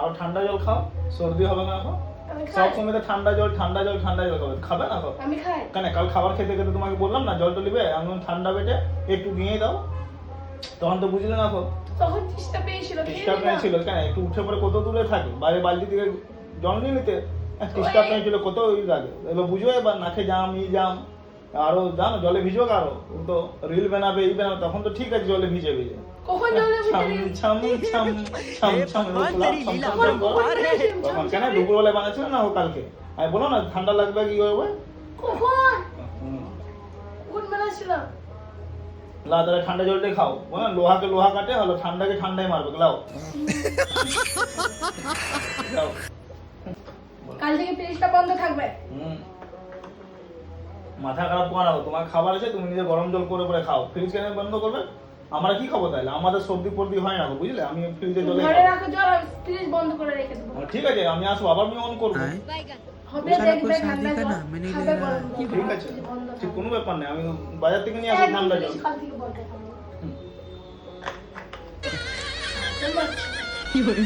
আরো ঠান্ডা জল খাও, সর্দি হবে না এখন। আমি খাই। সব সময় তো ঠান্ডা জল ঠান্ডা জল ঠান্ডা জল খাবে না এখন। আমি খাই। কেন কাল খাবার খেতে খেতে তোমাকে বললাম না জলটা নিবে, আমি বললাম ঠান্ডা পেটে একটু নিয়ে দাও, তখন তো বুঝলে না এখন। তখন চেষ্টা পেয়েছিল, খেয়ে চেষ্টা নিলাম। ছিল কেন একটু উঠে পরে কত দূরে থাকে, বাইরে বালতি থেকে জল নিয়ে নিতে, চেষ্টা ছিল কত ওই লাগে। এবার বুঝবে এবার নাকে জাম ই জাম, আরো জানো জলে ভিজো আরো, ও তো রিল বানাবে এই বানাবে, তখন তো ঠিক আছে জলে ভিজে ভিজে কখন জলে ছাম ভিজে ছাম ছাম ছাম ছাম তখন কেন দুপুরবেলায় বানাচ্ছিল না ও কালকে, আমি বলো না ঠান্ডা লাগবে কি করবে। কখন কোন বেলা ছিল? লাও তাহলে ঠান্ডা জলটাই খাও, বলো না লোহাকে লোহা কাটে হলো ঠান্ডাকে ঠান্ডাই মারবে, লাও যাও। কাল থেকে ফ্রিজটা বন্ধ থাকবে। মাথা খারাপ করা হোক, তোমার খাবার আছে তুমি নিজে গরম জল করে করে খাও, ফ্রিজ কেন বন্ধ করবে? আমরা কি খাবো তাহলে? আমাদের সর্দি ফর্দি হয় না বুঝলে, আমি ফ্রিজে জলে ঘরে রাখো জল, আর ফ্রিজ বন্ধ করে রেখে দেবো। ঠিক আছে আমি আসবো আবার আমি অন করবো। হবে দেখবে ঠান্ডা জল খাবে গরম জল। ঠিক আছে বন্ধ ঠিক থাকবে। কোনো ব্যাপার নেই, আমি বাজার থেকে নিয়ে আসবো ঠান্ডা জল। কাল থেকে বন্ধ থাকবে। কি বলে